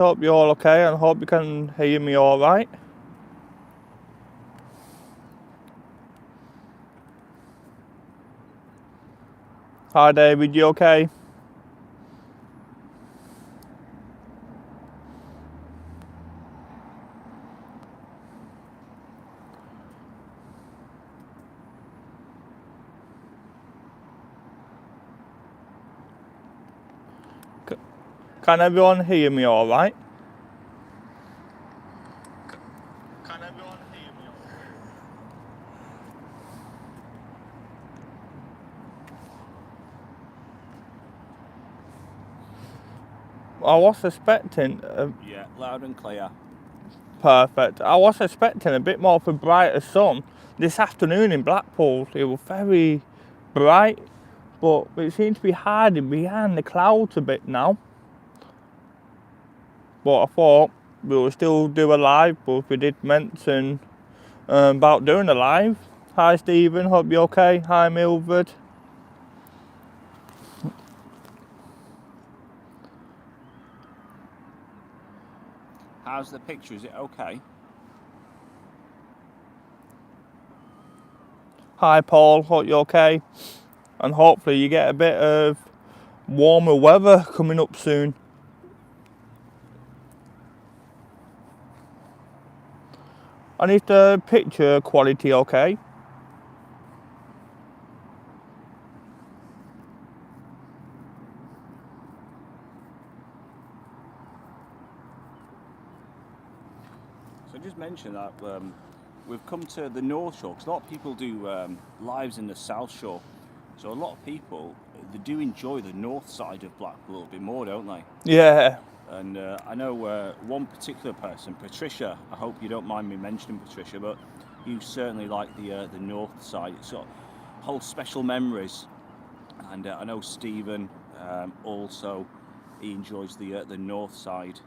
Hope you're all okay and hope you can hear me all right. Hi David, you okay? Can everyone hear me all right? Can everyone hear me all right? I was expecting... yeah, loud and clear. Perfect. I was expecting a bit more of a brighter sun this afternoon in Blackpool. It was very bright, but it seems to be hiding behind the clouds a bit now. But I thought we would still do a live, but we did mention about doing a live. Hi Stephen, hope you're okay. Hi Mildred. How's the picture? Is it okay? Hi Paul, hope you're okay. And hopefully you get a bit of warmer weather coming up soon. And is the picture quality okay? So just mention that we've come to the North Shore, because a lot of people do lives in the South Shore. So a lot of people, they do enjoy the north side of Blackpool a little bit more, don't they? Yeah. And I know one particular person, Patricia. I hope you don't mind me mentioning Patricia, but you certainly like the north side. It's got whole special memories. And I know Stephen also, he enjoys the north side.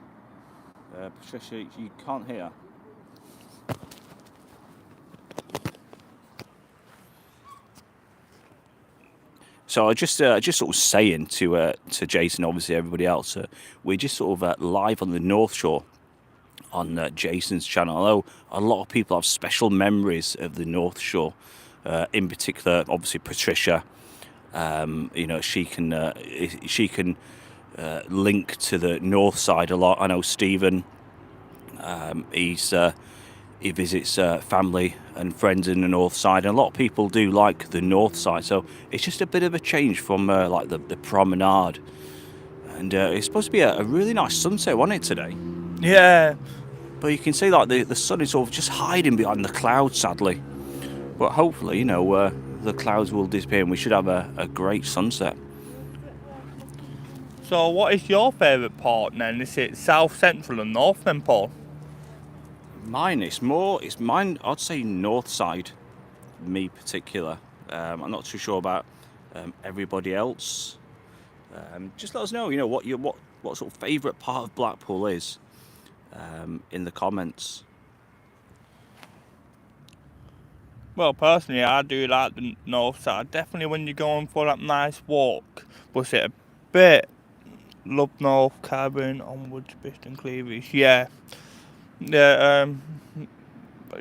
Patricia, you can't hear. So I just sort of saying to Jason, obviously everybody else, we're just sort of live on the North Shore on Jason's channel. Although a lot of people have special memories of the North Shore, in particular, obviously Patricia. You know, she can link to the north side a lot. I know Stephen. He visits family and friends in the north side, and a lot of people do like the north side. So it's just a bit of a change from like the promenade. And it's supposed to be a really nice sunset, wasn't it, today? Yeah. But you can see like the sun is sort of just hiding behind the clouds, sadly. But hopefully, you know, the clouds will disappear and we should have a great sunset. So what is your favourite part then? Is it South, Central and North then, Paul? It's mine, I'd say north side, me particular. I'm not too sure about everybody else. Just let us know, you know, what sort of favourite part of Blackpool is in the comments. Well, personally, I do like the north side. Definitely when you're going for that nice walk. Was it a bit Love North, Cabin, onwards, Biston, Cleavish? Yeah. Yeah,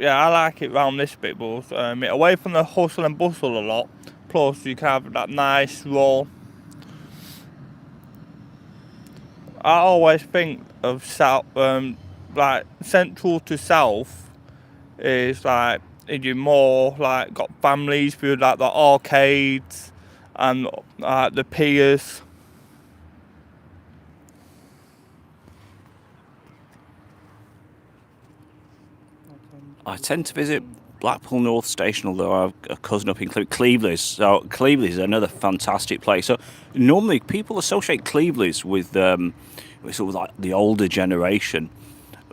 I like it round this bit, but away from the hustle and bustle a lot. Plus, you can have that nice roll. I always think of south, like central to south, is like you're more like got families with like the arcades and the piers. I tend to visit Blackpool North Station, although I have a cousin up in Cleveland. So Cleveland is another fantastic place. So normally people associate Cleveland with sort of like the older generation,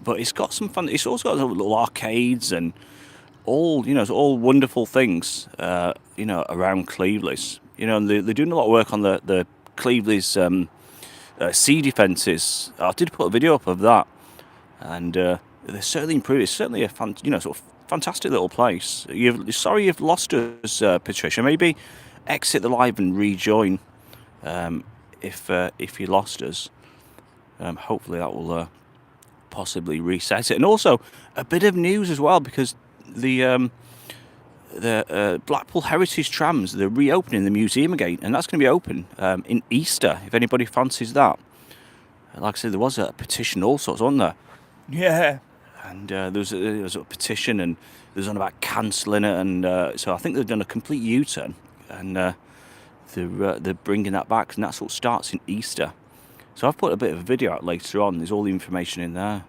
but it's got some fun. It's also got little arcades and all, you know, all wonderful things, you know, around Cleveland. You know, and they're doing a lot of work on the Cleveland's sea defences. I did put a video up of that, and they're certainly improved. It's certainly a sort of fantastic little place. Sorry you've lost us, Patricia. Maybe exit the live and rejoin if you lost us. Hopefully that will possibly reset it. And also a bit of news as well, because the Blackpool Heritage Trams, they're reopening the museum again, and that's going to be open in Easter, if anybody fancies that. Like I said, there was a petition, all sorts, wasn't there? Yeah. And there was a petition, and there was on about cancelling it, and so I think they've done a complete U-turn, and they're bringing that back, and that sort of starts in Easter. So I've put a bit of a video out later on. There's all the information in there.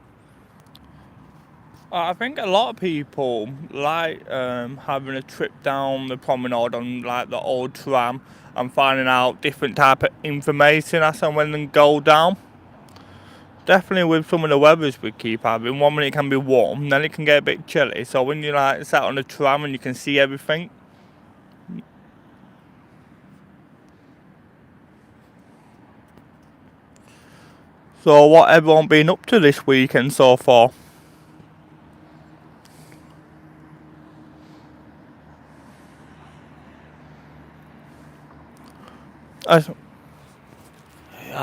I think a lot of people like having a trip down the promenade on like the old tram and finding out different type of information as and when they go down. Definitely with some of the weathers we keep having, one minute it can be warm, then it can get a bit chilly. So when you like sat on the tram and you can see everything. So what everyone been up to this weekend so far? I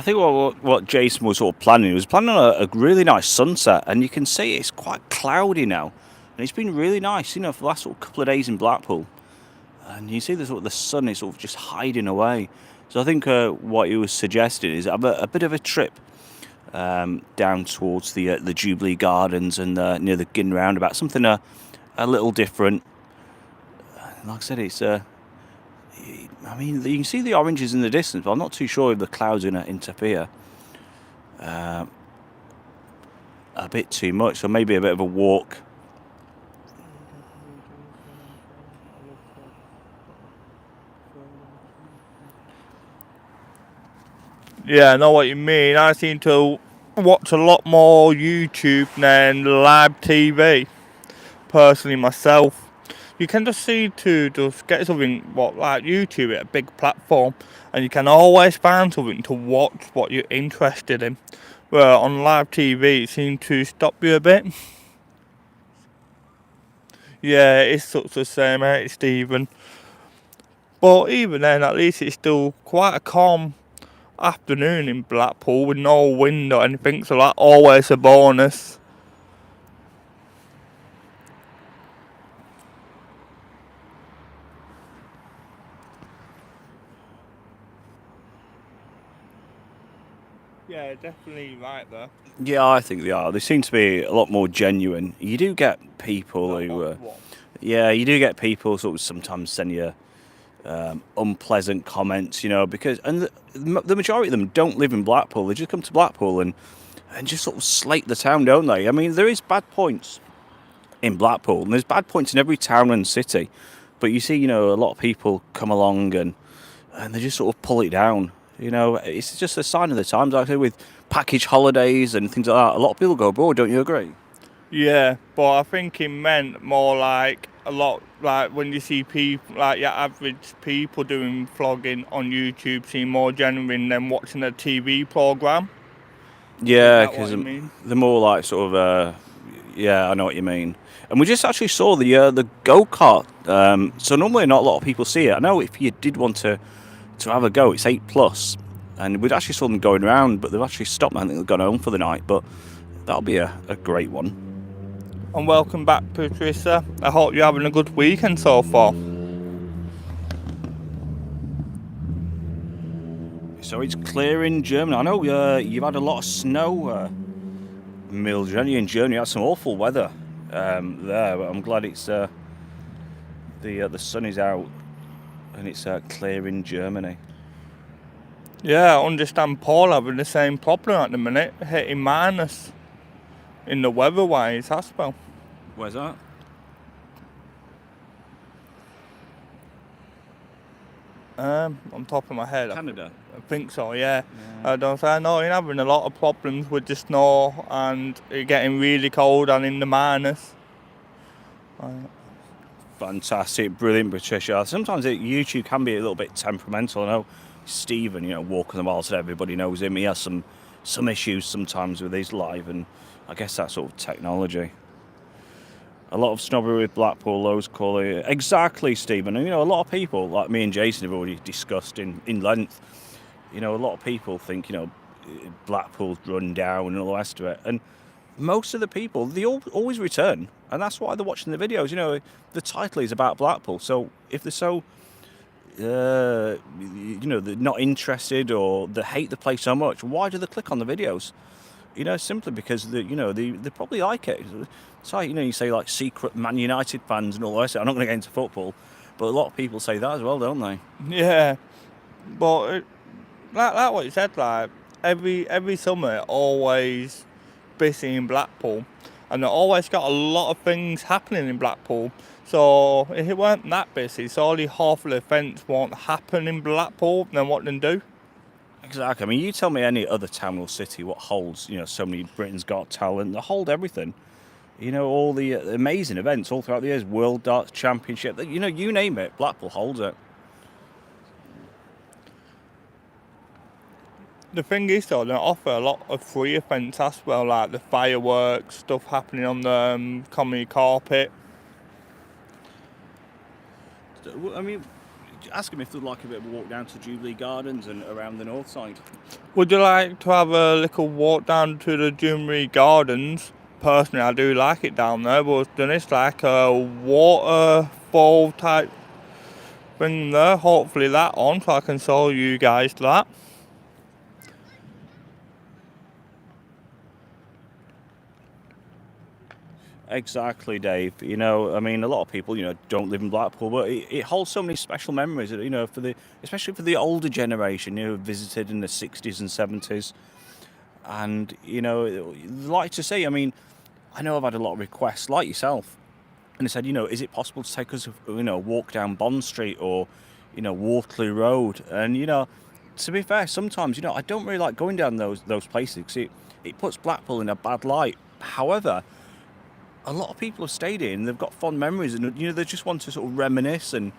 think what Jason was sort of planning, he was planning on a really nice sunset, and you can see it's quite cloudy now, and it's been really nice, for the last sort of couple of days in Blackpool, and you see the sun is sort of just hiding away. So I think what he was suggesting is have a bit of a trip down towards the Jubilee Gardens and near the Ginn roundabout, something a little different. Like I said, it's you can see the oranges in the distance, but I'm not too sure if the clouds are going to interfere a bit too much, so maybe a bit of a walk. Yeah, I know what you mean. I seem to watch a lot more YouTube than live TV, personally myself. You can just see to just get something, like YouTube, it's a big platform, and you can always find something to watch what you're interested in. Where on live TV, it seems to stop you a bit. Yeah, it's such the same, ain't it, Stephen? But even then, at least it's still quite a calm afternoon in Blackpool with no wind or anything, so that's always a bonus. Yeah, definitely right there. Yeah, I think they are. They seem to be a lot more genuine. You do get people who, you do get people sort of sometimes send you unpleasant comments, because the majority of them don't live in Blackpool. They just come to Blackpool and just sort of slate the town, don't they? I mean, there is bad points in Blackpool, and there's bad points in every town and city. But you see, a lot of people come along and they just sort of pull it down. It's just a sign of the times. Like I say, with package holidays and things like that, a lot of people go abroad. Don't you agree? Yeah, but I think it meant more like a lot, like when you see people, like your average people doing vlogging on YouTube, seem more genuine than watching a TV program. Yeah, because they're more like sort of, I know what you mean. And we just actually saw the go-kart. So normally not a lot of people see it. I know if you did want to have a go, it's 8+, and we'd actually saw them going around, but they've actually stopped. I think they've gone home for the night, but that'll be a great one. And welcome back, Patricia. I hope you're having a good weekend so far. So it's clear in Germany. I know you've had a lot of snow, Mildred, in Germany. You had some awful weather there, but I'm glad it's the sun is out and it's clear in Germany. Yeah, I understand Paul having the same problem at the minute, hitting minus in the weather-wise as well. Where's that? On top of my head. Canada? I think so, yeah. I know you're having a lot of problems with the snow and it getting really cold and in the minus. Fantastic, brilliant, Patricia. Sometimes YouTube can be a little bit temperamental. I know Stephen, walking the miles, everybody knows him. He has some issues sometimes with his live, and I guess that's sort of technology. A lot of snobbery with Blackpool, those call it. Exactly, Stephen. And, a lot of people, like me and Jason, have already discussed in length. A lot of people think, Blackpool's run down and all the rest of it. And most of the people, they always return, and that's why they're watching the videos. The title is about Blackpool, so if they're so they're not interested or they hate the place so much, why do they click on the videos? Simply because they probably like it. It's like, you say like secret Man United fans and all the rest of it. I'm not going to get into football, but a lot of people say that as well, don't they? Yeah, but like what you said, like every summer always busy in Blackpool, and they always got a lot of things happening in Blackpool. So if it weren't that busy, surely half of the events won't happen in Blackpool. Then what they do? Exactly. I mean, you tell me any other town or city what holds, so many Britain's Got Talent. They hold everything. All the amazing events all throughout the years, World Darts Championship. You name it, Blackpool holds it. The thing is though, they offer a lot of free events as well, like the fireworks, stuff happening on the comedy carpet. I mean, ask them if they'd like a bit of a walk down to Jubilee Gardens and around the north side. Would you like to have a little walk down to the Jubilee Gardens? Personally, I do like it down there, but then it's like a waterfall type thing there. Hopefully that on, so I can show you guys that. Exactly, Dave. I mean, a lot of people, don't live in Blackpool, but it holds so many special memories. Especially for the older generation, who visited in the 60s and 70s, and like to say. I mean, I know I've had a lot of requests, like yourself, and they said, is it possible to take us, walk down Bond Street or, Waterloo Road? And to be fair, sometimes I don't really like going down those places because it puts Blackpool in a bad light. However, a lot of people have stayed here and they've got fond memories, and they just want to sort of reminisce and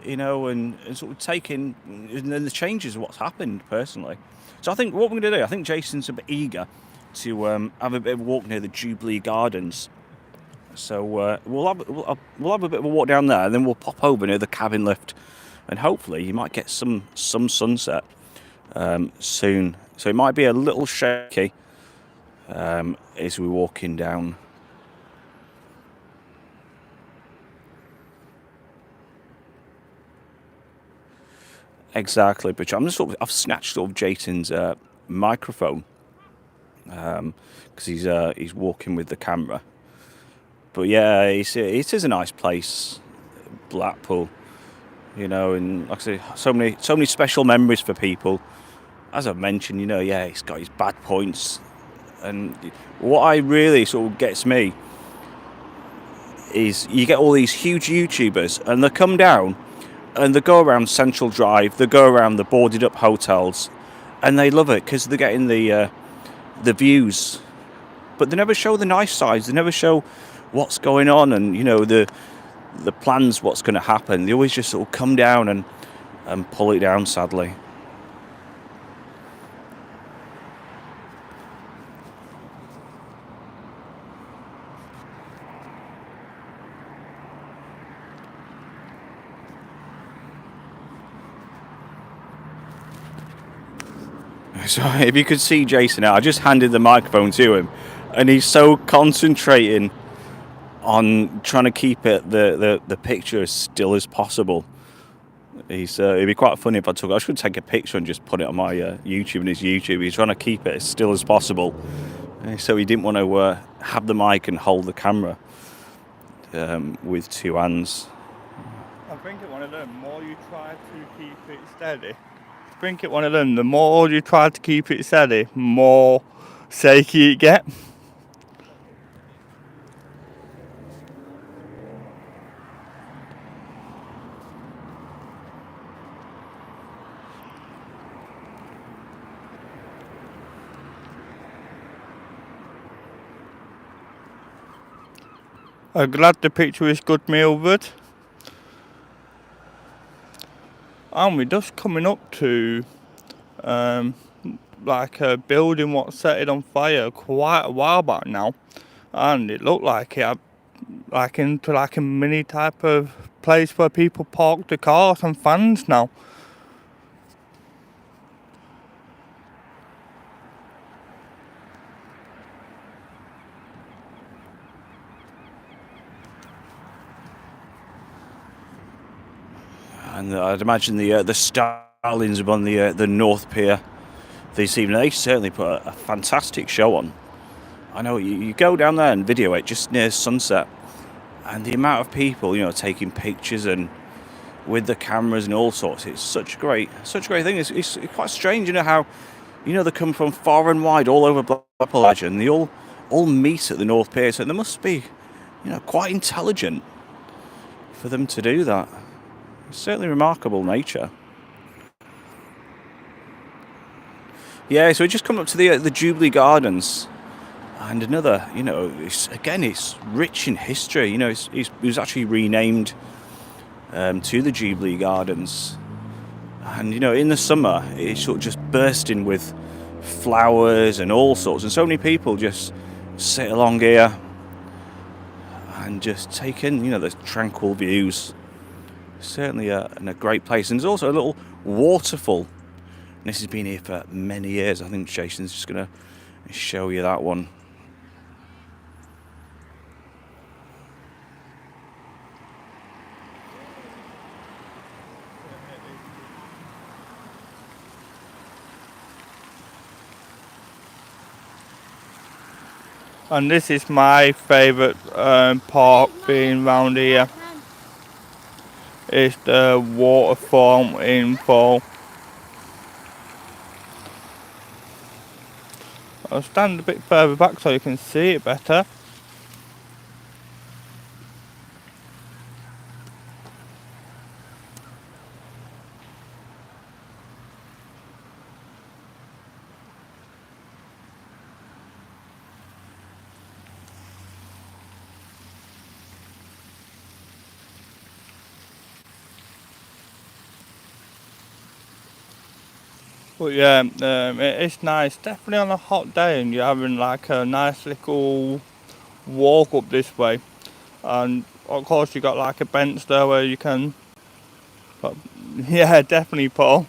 and sort of take in the changes of what's happened personally. So I think what we're going to do, I think Jason's a bit eager to have a bit of a walk near the Jubilee Gardens. So we'll have a bit of a walk down there, and then we'll pop over near the cabin lift, and hopefully you might get some sunset soon. So it might be a little shaky as we're walking down. Exactly, but I've snatched sort of Jason's microphone because he's walking with the camera. But yeah, it is a nice place, Blackpool. And like I say, so many special memories for people. As I've mentioned, it's got its bad points, and what I really sort of gets me is you get all these huge YouTubers, and they come down and they go around Central Drive, they go around the boarded up hotels, and they love it because they're getting the views, but they never show the nice sides. They never show what's going on and the plans, what's going to happen. They always just sort of come down and pull it down, sadly. So if you could see Jason now, I just handed the microphone to him, and he's so concentrating on trying to keep the picture as still as possible. It'd be quite funny if I should take a picture and just put it on my YouTube and his YouTube. He's trying to keep it as still as possible, so he didn't want to have the mic and hold the camera with two hands. I think it's one of them. The more you try to keep it steady, the more you try to keep it steady, more shaky it gets. I'm glad the picture is good, Milford. And we're just coming up to like a building what set it on fire quite a while back now, and it looked like it had into like a mini type of place where people park the cars and fans now. And I'd imagine the Starlings upon the North Pier this evening, they certainly put a fantastic show on. I know you go down there and video it just near sunset, and the amount of people, taking pictures and with the cameras and all sorts. It's such a great thing. It's quite strange, how, they come from far and wide all over Blackpool, and they all meet at the North Pier. So they must be, quite intelligent for them to do that. It's certainly remarkable nature. Yeah, so we just come up to the Jubilee Gardens, and another, it's rich in history. It was actually renamed to the Jubilee Gardens, and in the summer it's sort of just bursting with flowers and all sorts, and so many people just sit along here and just take in, the tranquil views. Certainly a great place. And there's also a little waterfall. And this has been here for many years. I think Jason's just going to show you that one. And this is my favourite part being round here. It's the waterfall in full. I'll stand a bit further back so you can see it better. But yeah, it's nice. Definitely on a hot day and you're having like a nice little walk up this way. And of course you got like a bench there where you can, yeah, definitely Paul.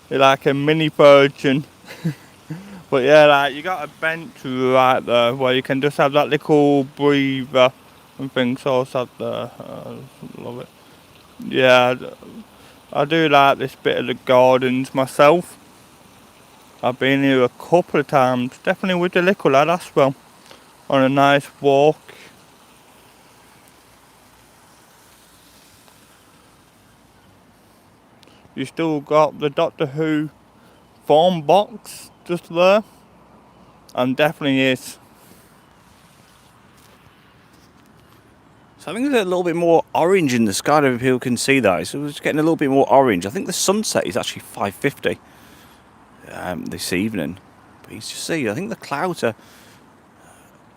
You're like a mini virgin. But yeah, like you got a bench right there where you can just have that little breather and things. So sad there. Love it. Yeah, I do like this bit of the gardens myself. I've been here a couple of times, definitely with the little lad as well, on a nice walk. You still got the Doctor Who phone box just there, and definitely is. So I think there's a little bit more orange in the sky. I don't know if people can see that. So it's getting a little bit more orange. I think the sunset is actually 5:50 this evening. But you just see, I think the clouds are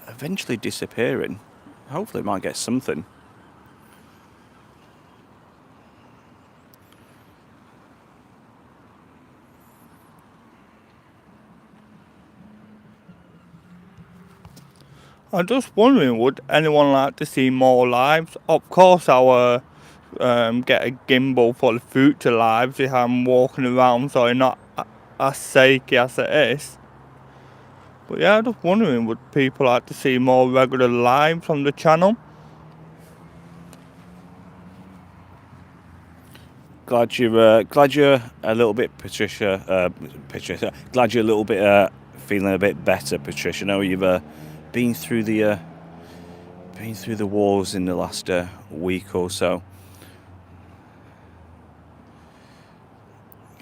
eventually disappearing. Hopefully it might get something. I'm just wondering, would anyone like to see more lives? Of course I'll get a gimbal for the future lives if I'm walking around so it's not as shaky as it is. But yeah, I'm just wondering, would people like to see more regular lives on the channel? Glad you're a little bit, Patricia. Glad you're a little bit feeling a bit better, Patricia. I know you've been through the wars in the last week or so.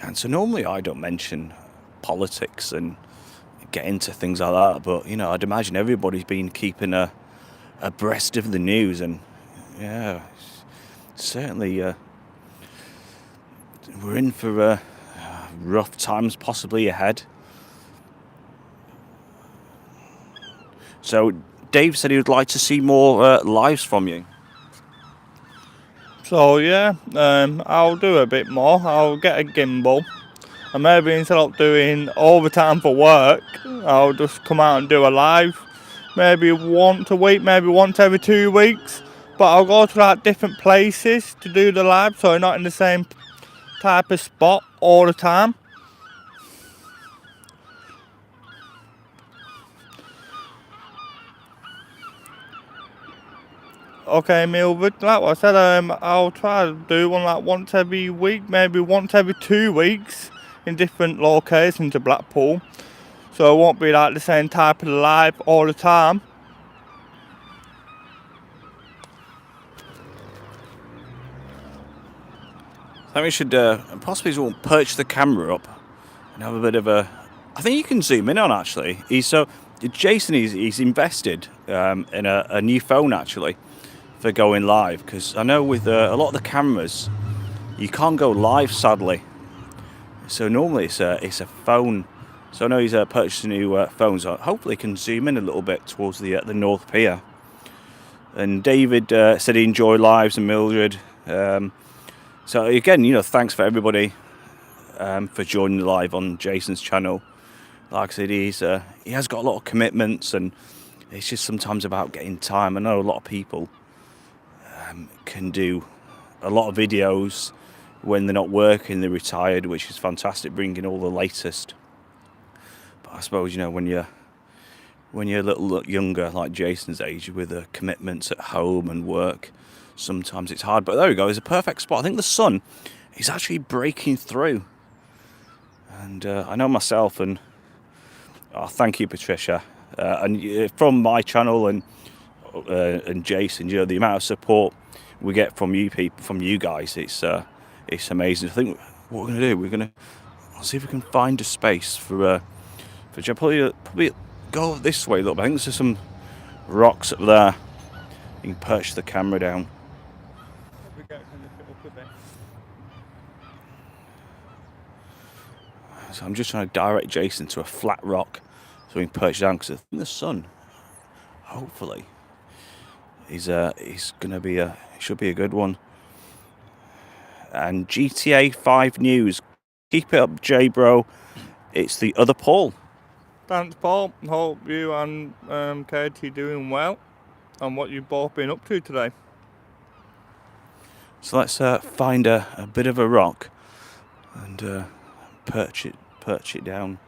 And so normally I don't mention politics and get into things like that, but I'd imagine everybody's been keeping abreast of the news, and yeah, certainly we're in for rough times possibly ahead. So Dave said he would like to see more lives from you. So yeah, I'll do a bit more. I'll get a gimbal, and maybe instead of doing overtime for work, I'll just come out and do a live. Maybe once a week, maybe once every 2 weeks. But I'll go to like different places to do the live, so I'm not in the same type of spot all the time. Okay, Mildred, like what I said, I'll try to do one like once every week, maybe once every 2 weeks in different locations of Blackpool. So it won't be like the same type of live all the time. I think we should possibly perch the camera up and have a bit of a. I think you can zoom in on actually. Jason. He's invested in a new phone actually for going live, because I know with a lot of the cameras you can't go live sadly. So normally it's a phone. So I know he's purchased a new phone. So hopefully he can zoom in a little bit towards the North Pier. And David said he enjoyed lives, and Mildred. So again, thanks for everybody for joining live on Jason's channel. Like I said, he has got a lot of commitments, and it's just sometimes about getting time. I know a lot of people can do a lot of videos when they're not working, they're retired, which is fantastic, bringing all the latest. But I suppose when you're a little younger, like Jason's age, with the commitments at home and work, sometimes it's hard. But there we go, it's a perfect spot. I think the sun is actually breaking through, and I know myself, and thank you, Patricia, and from my channel and Jason, the amount of support we get from you people, from you guys, it's amazing. I think what we're going to do, see if we can find a space for Joe. Probably go this way a little bit. I think there's some rocks up there. You can perch the camera down. So I'm just trying to direct Jason to a flat rock so we can perch down, because I think the sun, hopefully, is gonna be it should be a good one. And GTA 5 news. Keep it up, J bro. It's the other Paul. Thanks, Paul. Hope you and Katie doing well, and what you've both been up to today. So let's find a bit of a rock and perch it down.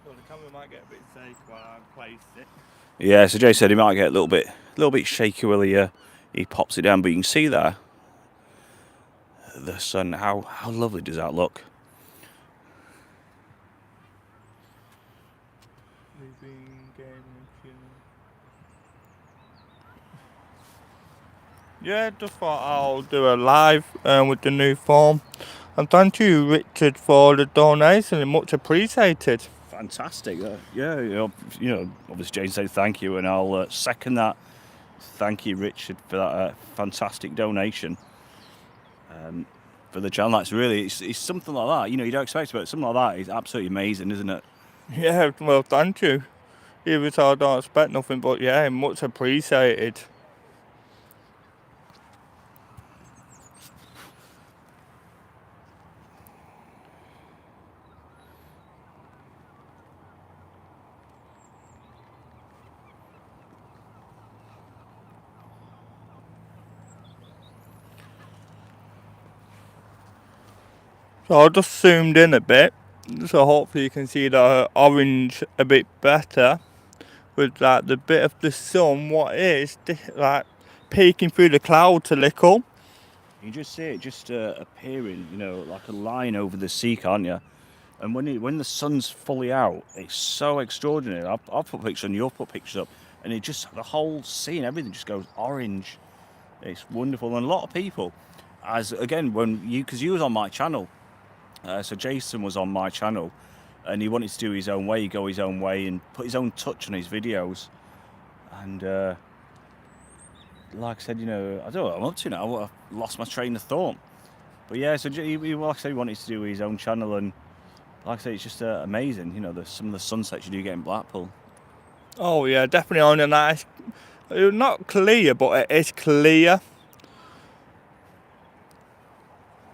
Well, the camera might get a bit shaky while I place it. Yeah, so Jay said he might get a little bit shaky while he pops it down, but you can see there the sun. How lovely does that look? Yeah, just thought I'll do a live with the new form. And thank you, Richard, for the donation. Much appreciated. Fantastic. Yeah, obviously Jane said thank you, and I'll second that. Thank you, Richard, for that fantastic donation for the channel. That's really, it's something like that. You don't expect it, but something like that is absolutely amazing, isn't it? Yeah, well, thank you. Even though I don't expect nothing, but yeah, much appreciated. So I just zoomed in a bit, so hopefully you can see the orange a bit better, with like the bit of the sun, what is like peeking through the clouds a little. You just see it just appearing, like a line over the sea, can't you? And when the sun's fully out, it's so extraordinary. I'll put pictures and you'll put pictures up, and it just, the whole scene, everything just goes orange. It's wonderful. And a lot of people, because you was on my channel, so Jason was on my channel, and he wanted to do his own way, go his own way, and put his own touch on his videos. And like I said, I don't know what I'm up to now. I've lost my train of thought. But yeah, so like I said, he wanted to do his own channel, and like I say, it's just amazing. Some of the sunsets you do get in Blackpool. Oh yeah, definitely on a nice, not clear, but it is clear.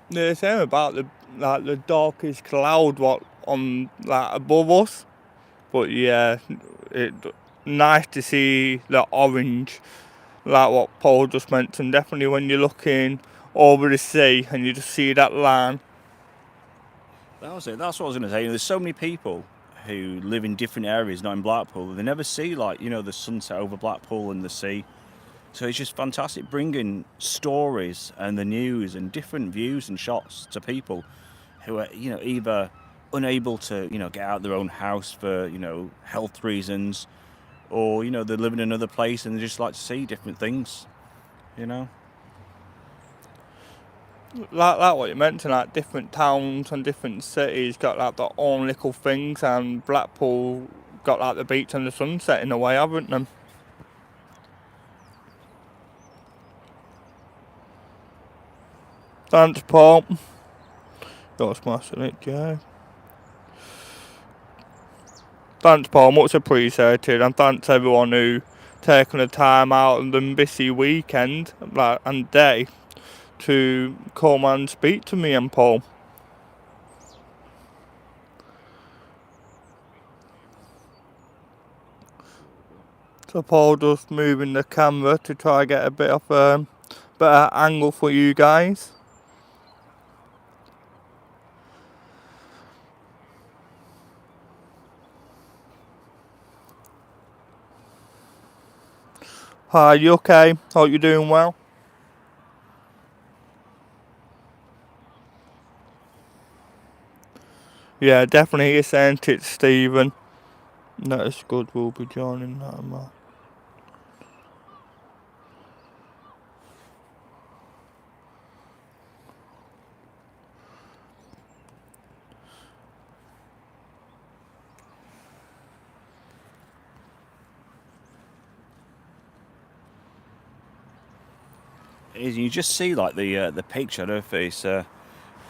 The same about the darkest cloud what on above us, but yeah, nice to see the orange, like what Paul just mentioned. Definitely when you're looking over the sea and you just see that line. That was it. That's what I was going to say. There's so many people who live in different areas, not in Blackpool. They never see, like, the sunset over Blackpool and the sea. So it's just fantastic bringing stories and the news and different views and shots to people who are, either unable to, get out of their own house for, health reasons, or, they live in another place and they just like to see different things, Like what you mentioned, like different towns and different cities got like their own little things, and Blackpool got like the beach and the sunset in a way, haven't they? Thanks, Paul. You're smashing it, Jay. Thanks, Paul. Much appreciated, and thanks everyone who taken the time out of the busy weekend and day to come and speak to me and Paul. So Paul just moving the camera to try to get a bit of a better angle for you guys. Hi, you okay? Hope you're doing well. Yeah, definitely you're saying it, Stephen. That is good, we'll be joining that. You just see like the picture. I don't know if it's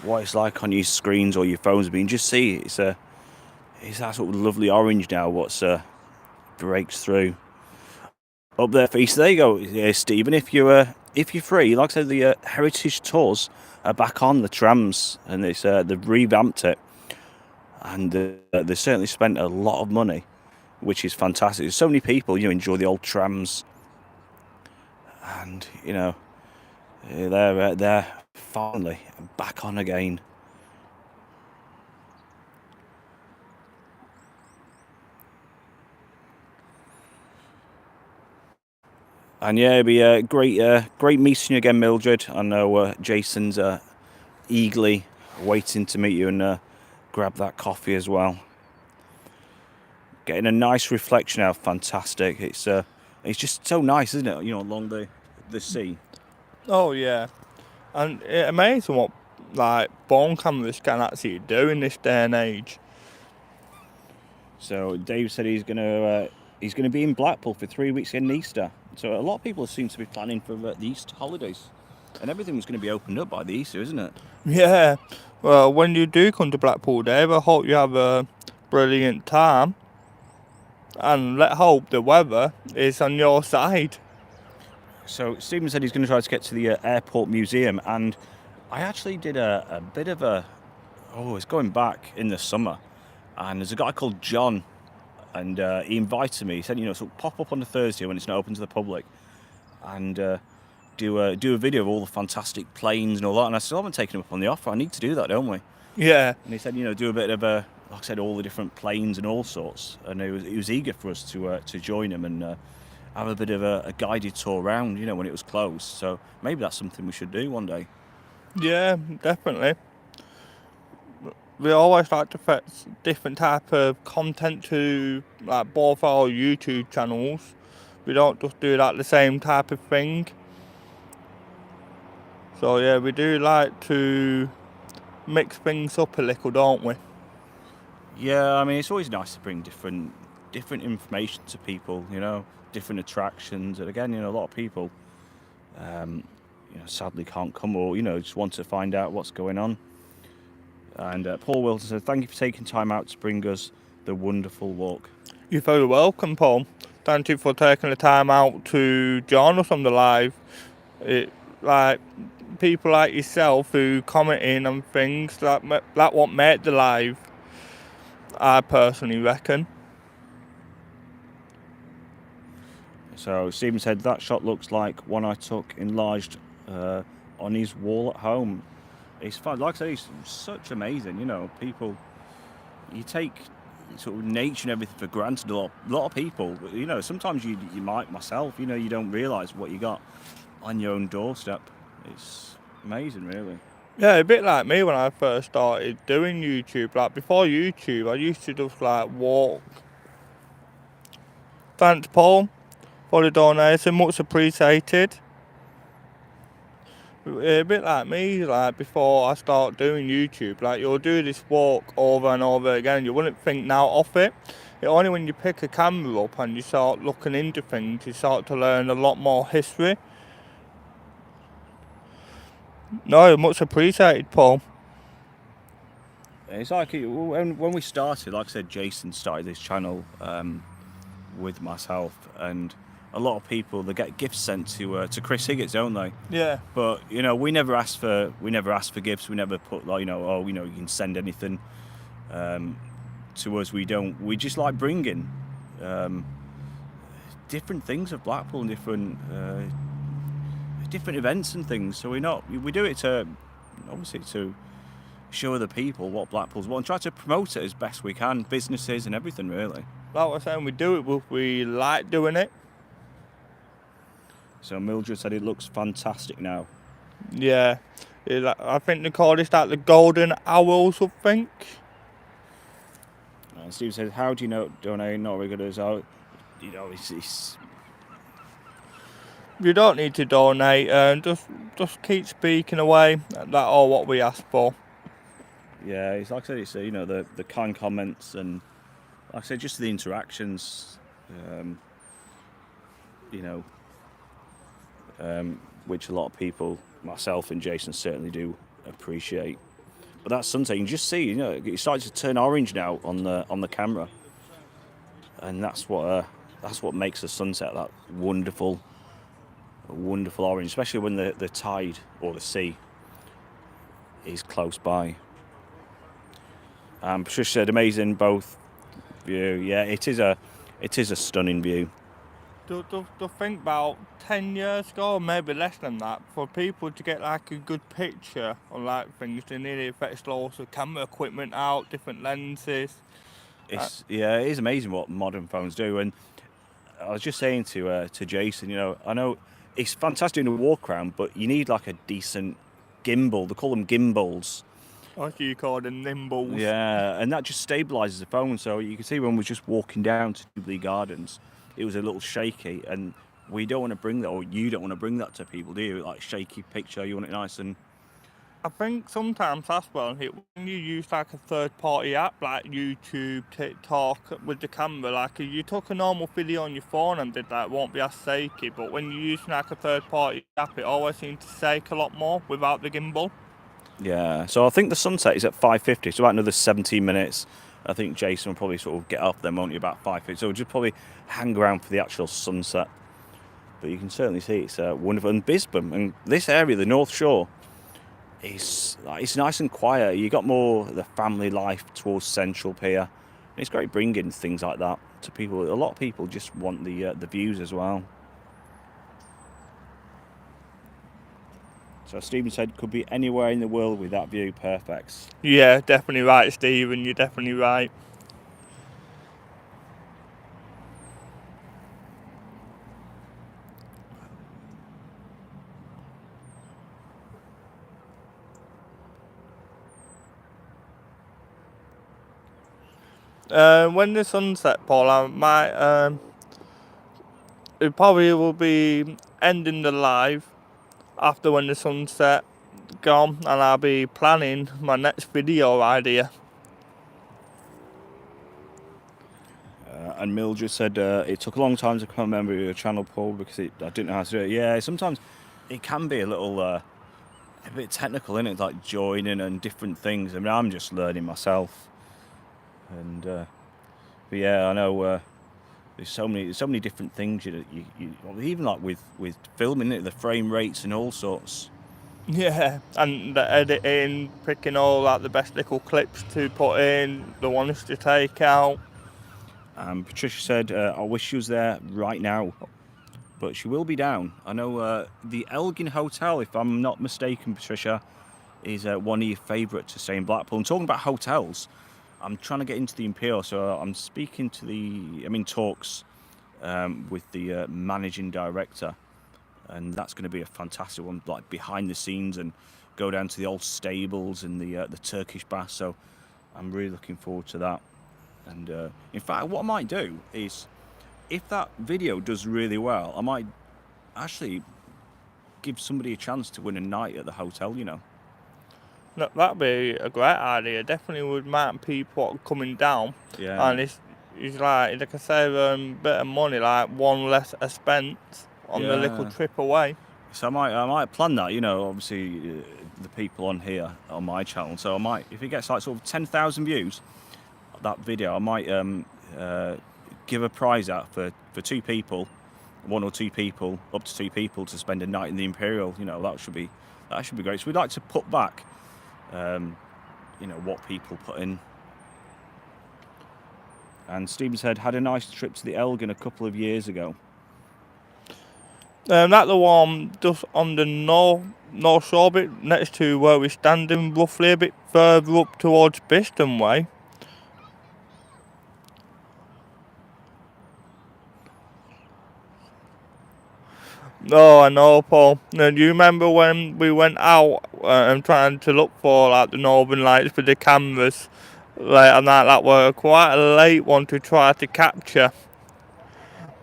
what it's like on your screens or your phones, but you can just see it's that sort of lovely orange now. What's breaks through up there for you. So there you go, Stephen. If you're free, like I said, the heritage tours are back on the trams, and they've revamped it, and they certainly spent a lot of money, which is fantastic. There's so many people enjoy the old trams, and they're finally back on again. And yeah, it'd be great meeting you again, Mildred. I know Jason's eagerly waiting to meet you and grab that coffee as well. Getting a nice reflection out, fantastic. It's just so nice, isn't it? Along the sea. Oh yeah, and it's amazing what like bone cameras can actually do in this day and age. So Dave said he's gonna be in Blackpool for 3 weeks in Easter. So a lot of people seem to be planning for the Easter holidays, and everything was going to be opened up by the Easter, isn't it? Yeah. Well, when you do come to Blackpool, Dave, I hope you have a brilliant time, and let's hope the weather is on your side. So Stephen said he's going to try to get to the airport museum, and I actually did a bit of it's going back in the summer, and there's a guy called John, and he invited me. He said, sort of pop up on a Thursday when it's not open to the public, and do a video of all the fantastic planes and all that. And I still haven't taken him up on the offer. I need to do that, don't we? Yeah. And he said, do a bit of like I said, all the different planes and all sorts. And he was eager for us to join him and have a bit of a guided tour around, when it was closed. So maybe that's something we should do one day. Yeah, definitely. We always like to fit different type of content to like both our YouTube channels. We don't just do like the same type of thing. So yeah, we do like to mix things up a little, don't we? Yeah, I mean it's always nice to bring different information to people, different attractions, and again, a lot of people, sadly can't come or just want to find out what's going on. And Paul Wilson said, "Thank you for taking time out to bring us the wonderful walk." You're very welcome, Paul. Thank you for taking the time out to join us on the live. Like people like yourself who comment in on things like what made the live, I personally reckon. So Stephen said that shot looks like one I took enlarged on his wall at home. It's fun. Like I say, it's such amazing. People, you take sort of nature and everything for granted. A lot of people, sometimes you might myself. You don't realise what you got on your own doorstep. It's amazing, really. Yeah, a bit like me when I first started doing YouTube. Like before YouTube, I used to just like walk. Thanks, Paul, for the donation, much appreciated. A bit like me, like before I start doing YouTube, like you'll do this walk over and over again. You wouldn't think now of it. Only when you pick a camera up and you start looking into things, you start to learn a lot more history. No, much appreciated, Paul. It's like when we started, like I said, Jason started this channel with myself, and a lot of people, they get gifts sent to Chris Higgins, don't they? Yeah. But we never ask for gifts. We never put like you can send anything to us. We just like bringing different things of Blackpool and different events and things. So we do it to obviously to show other people what Blackpool's about and try to promote it as best we can, businesses and everything, really. Like I was saying, we do it because we like doing it. So Mildred said it looks fantastic now. Yeah, I think they call this like the golden hour or something. Steve said, "How do you know donate not regulars out? It's You don't need to donate, just keep speaking away. That's all what we ask for." Yeah, it's like I said, it's the kind comments and like I said, just the interactions, which a lot of people, myself and Jason, certainly do appreciate. But that sunset, you can just see, it starts to turn orange now on the camera, and that's what makes the sunset that wonderful orange, especially when the tide or the sea is close by. Patricia said, amazing both view. Yeah, it is a stunning view. To think about 10 years ago, maybe less than that, for people to get like a good picture on like things, they needed fetch loads of camera equipment out, different lenses. It is amazing what modern phones do. And I was just saying to Jason, I know it's fantastic in a walk around, but you need like a decent gimbal. They call them gimbals. What do you call them, nimbles? Yeah, and that just stabilises the phone. So you can see when we're just walking down to Jubilee Gardens, it was a little shaky, and we don't want to bring that, or you don't want to bring that to people, do you? Like shaky picture, you want it nice and. I think sometimes that's when you use like a third-party app like YouTube, TikTok with the camera. Like if you took a normal video on your phone and did that, it won't be as shaky. But when you're using like a third-party app, it always seems to shake a lot more without the gimbal. Yeah, so I think the sunset is at 5:50, so about another 17 minutes. I think Jason will probably sort of get off then, won't he, about 5:50. So we'll just probably hang around for the actual sunset. But you can certainly see it's wonderful. And Bisbam, and this area, the North Shore, it's nice and quiet. You got more of the family life towards Central Pier. And it's great bringing things like that to people. A lot of people just want the views as well. So Stephen said, could be anywhere in the world with that view, perfect. Yeah, definitely right, Stephen, you're definitely right. When the sunset, Paul, I might, it probably will be ending the live after when the sunset gone, and I'll be planning my next video idea. And Mildred said it took a long time to come remember your channel, Paul, because I didn't know how to do it. Yeah, sometimes it can be a little a bit technical, isn't it? Like joining and different things. I mean, I'm just learning myself. And but yeah, I know there's so many different things. You even like with filming it, the frame rates and all sorts. Yeah, and the editing, picking all like the best little clips to put in, the ones to take out. Patricia said, I wish she was there right now. but she will be down. I know the Elgin Hotel, if I'm not mistaken, Patricia, is one of your favourites to stay in Blackpool. And talking about hotels, I'm trying to get into the Imperial, so I'm speaking to I'm in talks with the managing director, and that's going to be a fantastic one, like behind the scenes, and go down to the old stables and the Turkish bath. So I'm really looking forward to that. And in fact, what I might do is, if that video does really well, I might actually give somebody a chance to win a night at the hotel, you know. No, that'd be a great idea. Definitely would make people coming down. Yeah. And it's like, they can save a bit of money, like one less expense on the little trip away. So I might plan that, you know, obviously the people on here, on my channel. So I might, if it gets like sort of 10,000 views, that video, I might give a prize out for 2 people, 1 or 2 people, up to 2 people, to spend a night in the Imperial. You know, that should be great. So we'd like to put back, you know, what people put in. And Stephen said, had a nice trip to the Elgin a couple of years ago. That's the one just on the north shore bit, next to where we're standing, roughly a bit further up towards Biston way. Oh, I know, Paul. Now, do you remember when we went out and trying to look for like the northern lights with the cameras late at night? That were quite a late one to try to capture.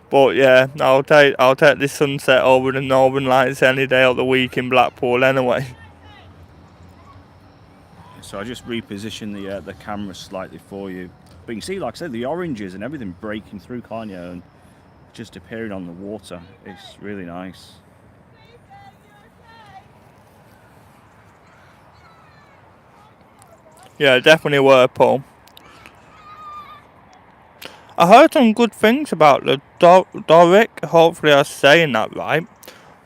But yeah, I'll take the sunset over the northern lights any day of the week in Blackpool anyway. So I just repositioned the camera slightly for you. But you can see, like I said, the oranges and everything breaking through, can't you? And just appearing on the water. It's really nice. Yeah, definitely were, Paul. I heard some good things about the Doric, hopefully I'm saying that right,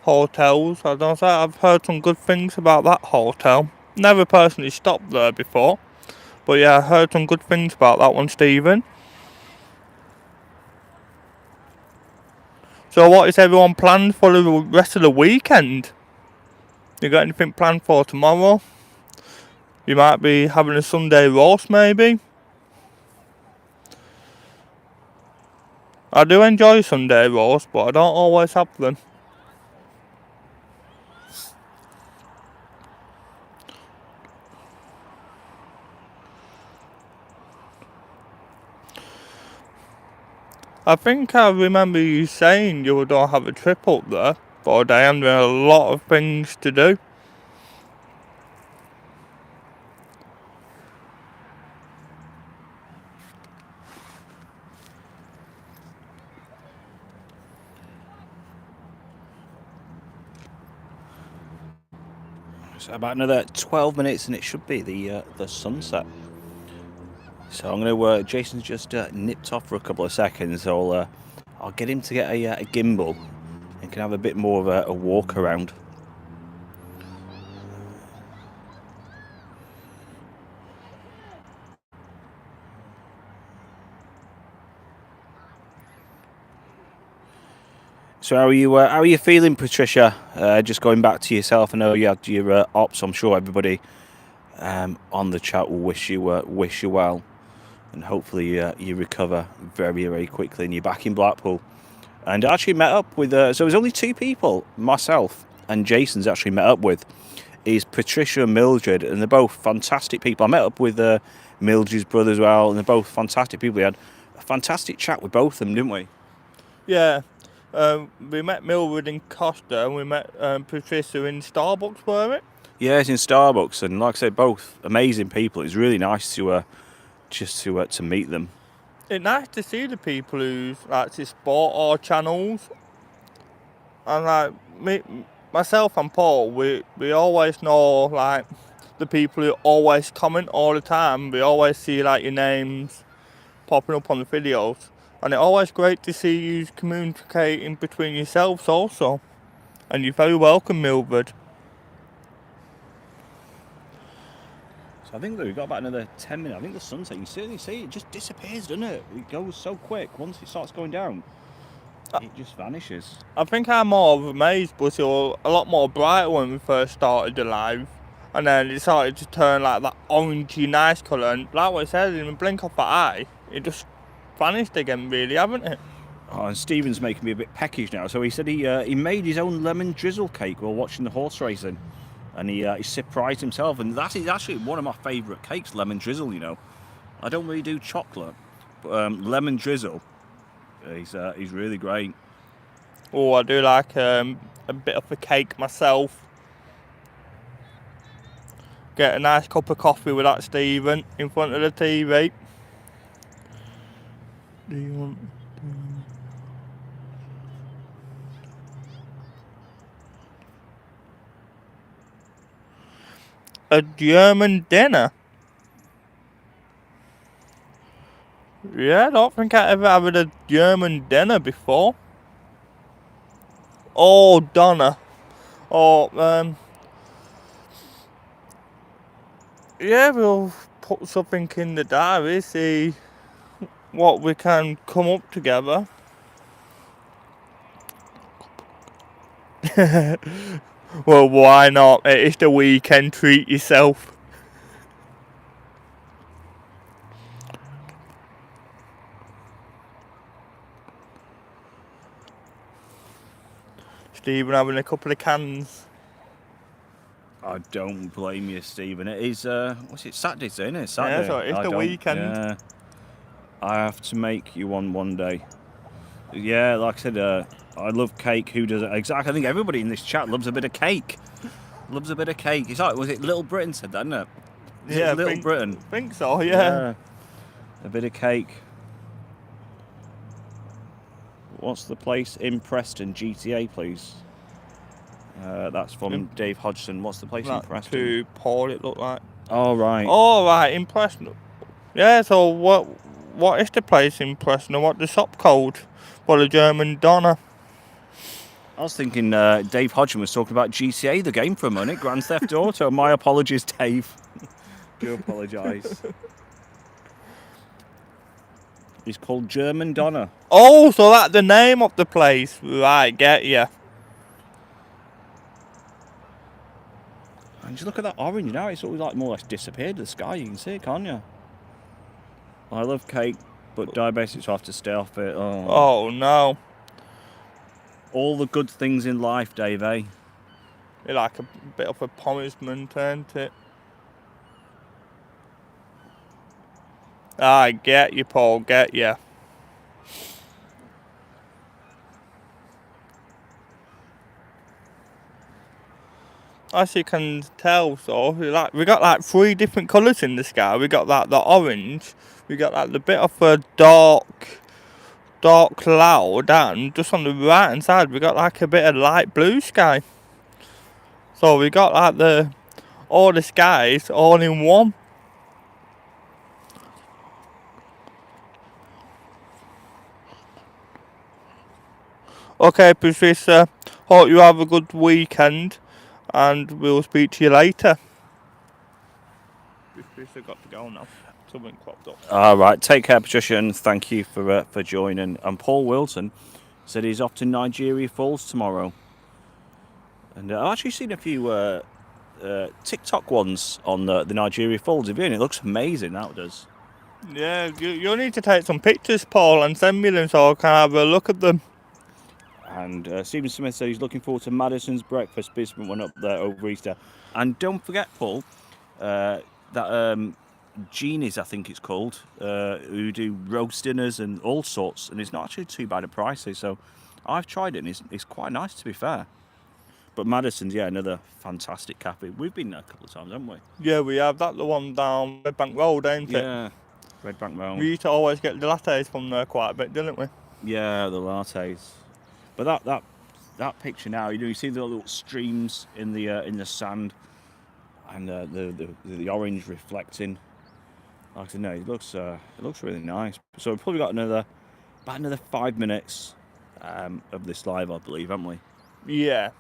hotels. I don't know, I've heard some good things about that hotel. Never personally stopped there before, but yeah, I heard some good things about that one, Stephen. So what is everyone planned for the rest of the weekend? You got anything planned for tomorrow? You might be having a Sunday roast maybe? I do enjoy Sunday roast, but I don't always have them. I think I remember you saying you don't have a trip up there for a day, and there are a lot of things to do. So about another 12 minutes and it should be the sunset. So I'm going to, Jason's just nipped off for a couple of seconds, so I'll get him to get a gimbal and can have a bit more of a walk around. So how are you feeling, Patricia? Just going back to yourself, I know you had your ops. I'm sure everybody on the chat will wish you well, and hopefully you recover very, very quickly and you're back in Blackpool. And I actually met up with so there's only 2 people, myself and Jason's actually met up with, is Patricia and Mildred, and they're both fantastic people. I met up with Mildred's brother as well, and they're both fantastic people. We had a fantastic chat with both of them, didn't we? Yeah. We met Mildred in Costa, and we met Patricia in Starbucks, were it? Yeah, it's in Starbucks, and like I said, both amazing people. It's really nice to just to meet them. It's nice to see the people who like to support our channels, and like myself and Paul, we always know like the people who always comment all the time. We always see like your names popping up on the videos. And it's always great to see you communicating between yourselves also. And you're very welcome, Mildred. So I think that we've got about another 10 minutes. I think the sunset, you certainly see it just disappears, doesn't it? It goes so quick once it starts going down. it just vanishes. I think I'm more of a maze, but it was a lot more brighter when we first started the live. And then it started to turn like that orangey nice colour, and like what I said, in the blink of an eye, it just vanished again, really, haven't it? Oh, and Stephen's making me a bit peckish now. So he said he made his own lemon drizzle cake while watching the horse racing, and he surprised himself. And that is actually one of my favourite cakes, lemon drizzle. You know, I don't really do chocolate, but lemon drizzle is really great. Oh, I do like a bit of a cake myself. Get a nice cup of coffee with that, Stephen, in front of the TV. Do you want... a German dinner? Yeah, I don't think I ever had a German dinner before. Oh, Donna. Oh, yeah, we'll put something in the diary, see what we can come up together. Well, why not? It's the weekend, treat yourself. Stephen having a couple of cans. I don't blame you, Stephen. It is what's it, Saturday, isn't it? Saturday. Yeah, so it's the weekend. Yeah, I have to make you one day. Yeah, like I said, I love cake. Who doesn't? Exactly. I think everybody in this chat loves a bit of cake. Loves a bit of cake. It's like, was it Little Britain said that, isn't it? Yeah, Little Britain. I think so, yeah. A bit of cake. What's the place in Preston? GTA, please. That's from Dave Hodgson. What's the place in Preston? To Paul, it looked like. Oh, right. Oh, right, in Preston. Yeah, so what is the place in Preston and what the shop called for the German Donna? I was thinking Dave Hodgson was talking about GTA, the game, for a minute. Grand Theft Auto. My apologies, Dave. Do apologise. It's called German Donna. Oh, so that's the name of the place. Right, get ya. And just look at that orange now. It's sort of like more or less disappeared to the sky. You can see it, can't you? I love cake, but diabetics have to stay off it. Oh, no. All the good things in life, Dave, eh? You're like a bit of a punishment, ain't it? I get you, Paul, get you. As you can tell, so we got like 3 different colours in the sky. We got like the orange, we got like the bit of a dark cloud, and just on the right hand side we got like a bit of light blue sky. So we got like all the skies all in one. Okay, Patricia, hope you have a good weekend, and we'll speak to you later. Patricia got to go now. Something cropped up. All right, take care, Patricia, and thank you for joining. And Paul Wilson said he's off to Nigeria Falls tomorrow. And I've actually seen a few TikTok ones on the Nigeria Falls, have you? And it looks amazing, that does. Yeah, you'll need to take some pictures, Paul, and send me them so I can have a look at them. And Stephen Smith said he's looking forward to Madison's breakfast. Bismuth went up there over Easter. And don't forget, Paul, that Genies, I think it's called, who do roast dinners and all sorts, and it's not actually too bad a price. So I've tried it, and it's quite nice, to be fair. But Madison's, yeah, another fantastic cafe. We've been there a couple of times, haven't we? Yeah, we have. That's the one down Red Bank Road, ain't it? Yeah, Red Bank Road. We used to always get the lattes from there quite a bit, didn't we? Yeah, the lattes. But that picture now, you see the little streams in the sand, and the orange reflecting. Like I said, no, it looks really nice. So we've probably got about another 5 minutes of this live, I believe, haven't we? Yeah.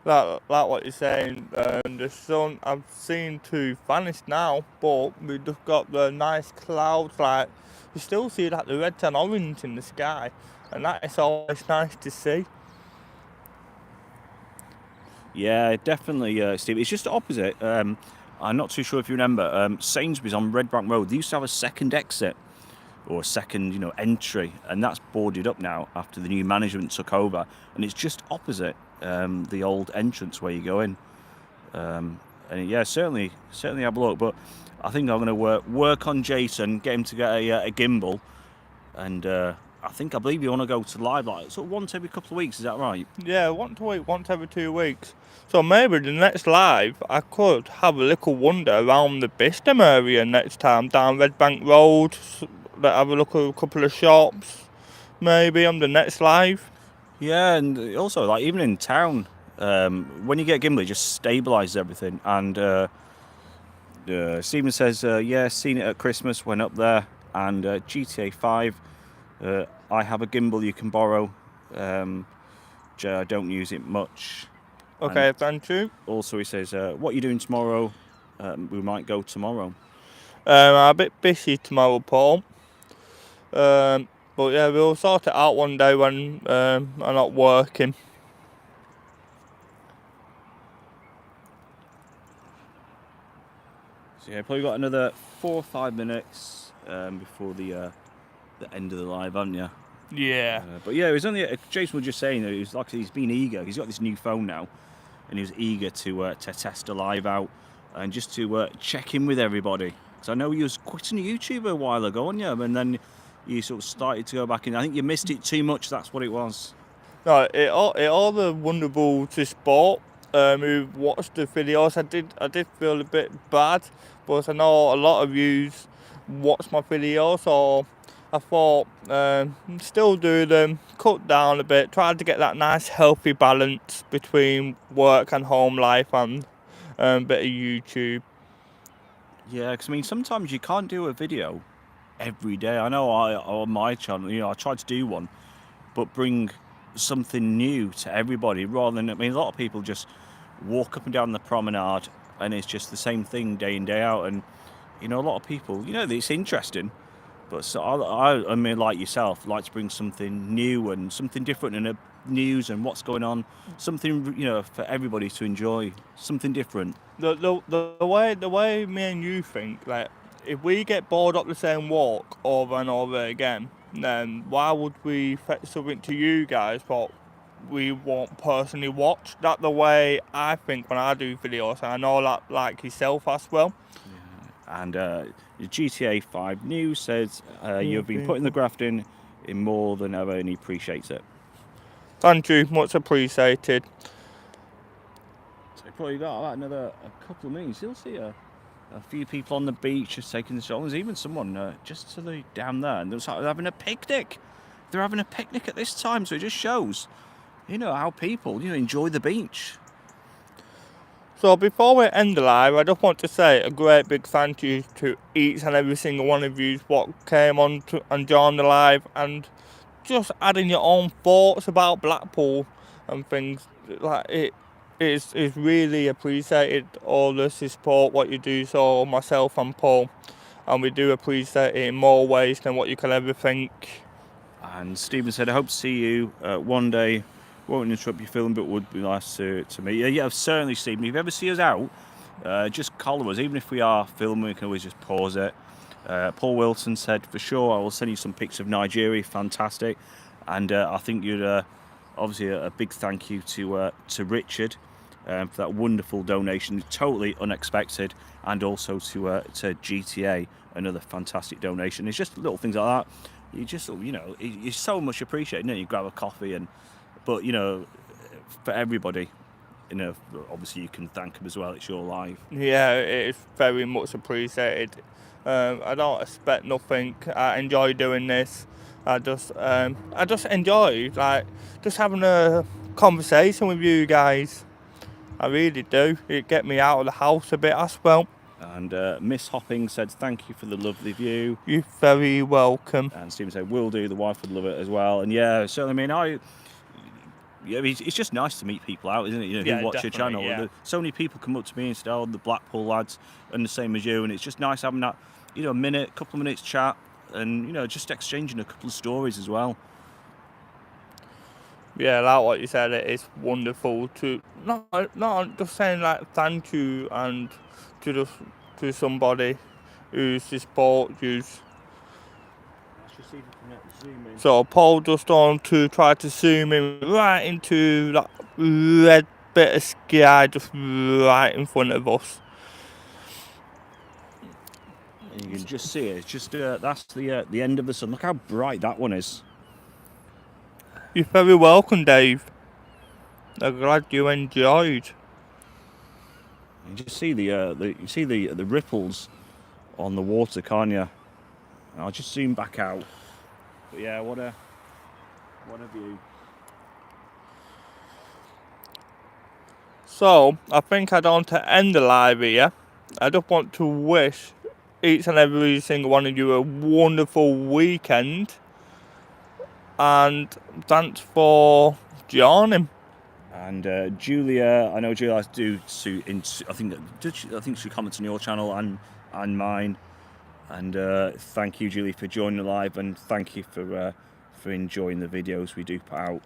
like what you're saying, the sun I've seen to vanish now, but we just got the nice clouds. Like you still see like the red and orange in the sky, and that is always nice to see. Yeah, definitely, Steve. It's just the opposite. I'm not too sure if you remember, Sainsbury's on Redbank Road, they used to have a second exit or a second, entry, and that's boarded up now after the new management took over, and it's just opposite the old entrance where you go in. And yeah, certainly have a look. But I think I'm going to work on Jason, get him to get a gimbal, and I believe you want to go to live like sort of once every couple of weeks. Is that right? Yeah, once a week, once every 2 weeks. So maybe the next live, I could have a little wander around the Bistam area next time, down Red Bank Road, have a look at a couple of shops, maybe on the next live. Yeah, and also like even in town, when you get a gimbal, it just stabilises everything. And Stephen says, yeah, seen it at Christmas, went up there, and GTA 5. I have a gimbal you can borrow. I don't use it much. Okay, And thank you. also, he says, what are you doing tomorrow? We might go tomorrow. I'm a bit busy tomorrow, Paul. But yeah, we'll sort it out one day when I'm not working. So yeah, probably got another 4 or 5 minutes before the end of the live, haven't you? Yeah. But yeah, it was only Jason was just saying that he was like he's been eager. He's got this new phone now, and he was eager to test a live out and just to check in with everybody. Because I know you was quitting YouTube a while ago, weren't you? And then you sort of started to go back in. I think you missed it too much. That's what it was. No, it all the wonderful to sport. Who watched the videos. I did feel a bit bad, but I know a lot of you watch my videos, so I thought still do them, cut down a bit, try to get that nice healthy balance between work and home life and a bit of YouTube. Yeah, because I mean, sometimes you can't do a video every day. I know on my channel, I tried to do one, but bring something new to everybody rather than, I mean, a lot of people just walk up and down the promenade and it's just the same thing day in, day out. And, a lot of people, it's interesting, but so I mean, like yourself, like to bring something new and something different in the news and what's going on, something, for everybody to enjoy, something different. The way me and you think, like, if we get bored up the same walk over and over again, then why would we fetch something to you guys what we won't personally watch? That's the way I think when I do videos, and I know that like yourself as well. Yeah. And the GTA 5 news says you've been putting the graft in more than ever, and he appreciates it. Thank you, much appreciated. So probably got another couple of minutes. You'll see a few people on the beach just taking the shot. There's even someone just to the down there, and they're having a picnic. They're having a picnic at this time, so it just shows, how people, enjoy the beach. So before we end the live, I just want to say a great big thank you to each and every single one of you what came on and joined the live, and just adding your own thoughts about Blackpool and things. Like it is really appreciated, all the support what you do, so myself and Paul, and we do appreciate it in more ways than what you can ever think. And Stephen said, I hope to see you one day. Won't interrupt your film, but would be nice to meet you. Yeah, certainly, Stephen. If you ever see us out, just call us. Even if we are filming, we can always just pause it. Paul Wilson said, for sure, I will send you some pics of Nigeria. Fantastic. And I think you'd obviously a big thank you to Richard for that wonderful donation, totally unexpected, and also to GTA, another fantastic donation. It's just little things like that. You just, you're so much appreciated. You grab a coffee, but for everybody, obviously you can thank them as well. It's your life. Yeah, it is very much appreciated. I don't expect nothing. I enjoy doing this. I just enjoy just having a conversation with you guys. I really do. It get me out of the house a bit as well. And Miss Hopping said, thank you for the lovely view. You're very welcome. And Stephen said, will do. The wife would love it as well. And yeah, so I mean, yeah, it's just nice to meet people out, isn't it? You know, Yeah, who watch your definitely, channel. yeah. And so many people come up to me and say, "Oh, the Blackpool lads," and the same as you. And it's just nice having that, you know, couple of minutes chat, and you know, just exchanging a couple of stories as well. Yeah, like what you said, it is wonderful to not just saying like thank you and to somebody who's support you. So Paul just on to try to zoom in right into that red bit of sky just right in front of us. And you can just see it. It's just that's the end of the sun. Look how bright that one is. You're very welcome, Dave. I'm glad you enjoyed. You just see the ripples on the water, can't you? I'll just zoom back out. But yeah, what a view. So I think I don't want to end the live here. I just want to wish each and every single one of you a wonderful weekend, and thanks for joining. And Julia, I know Julia has to do. I think she comments on your channel and mine. And thank you, Julie, for joining the live, and thank you for enjoying the videos we do put out.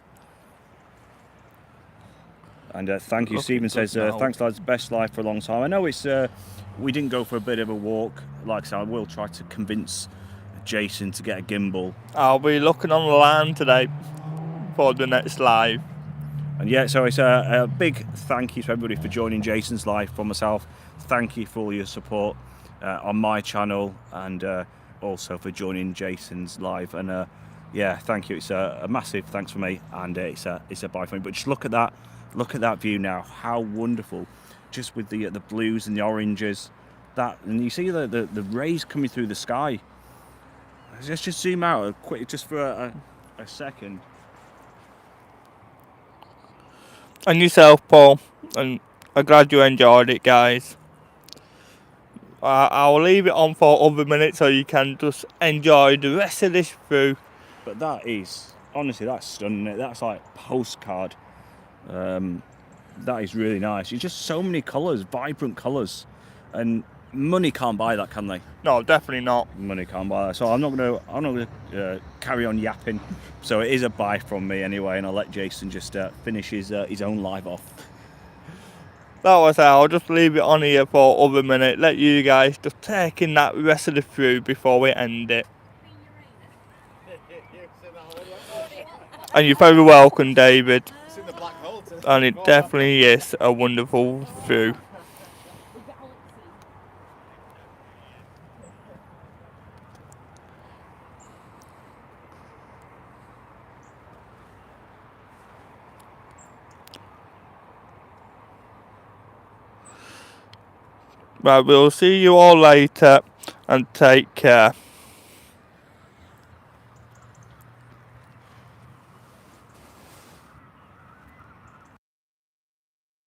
And thank you, Stephen says, thanks lads, best live for a long time. I know it's we didn't go for a bit of a walk. Like I said, I will try to convince Jason to get a gimbal. I'll be looking on the line today for the next live. And yeah, so it's a big thank you to everybody for joining Jason's live. For myself, thank you for all your support on my channel, and also for joining Jason's live. And yeah, thank you. It's a massive thanks for me, and it's a bye for me. But just look at that view now. How wonderful! Just with the blues and the oranges, and you see the rays coming through the sky. Let's just zoom out quick, just for a second. And yourself, Paul, and I'm glad you enjoyed it, guys. I'll leave it on for other minutes so you can just enjoy the rest of this through. But that is, honestly, that's stunning. That's like postcard. That is really nice. It's just so many colours, vibrant colours, and money can't buy that, can they? No, definitely not. Money can't buy that. So I'm not gonna carry on yapping. So it is a bye from me anyway, and I'll let Jason just finish his own live off. That was it. I'll just leave it on here for other minute. Let you guys just take in that rest of the through before we end it. And you're very welcome, David. And it definitely is a wonderful view. Right, we'll see you all later, and take care.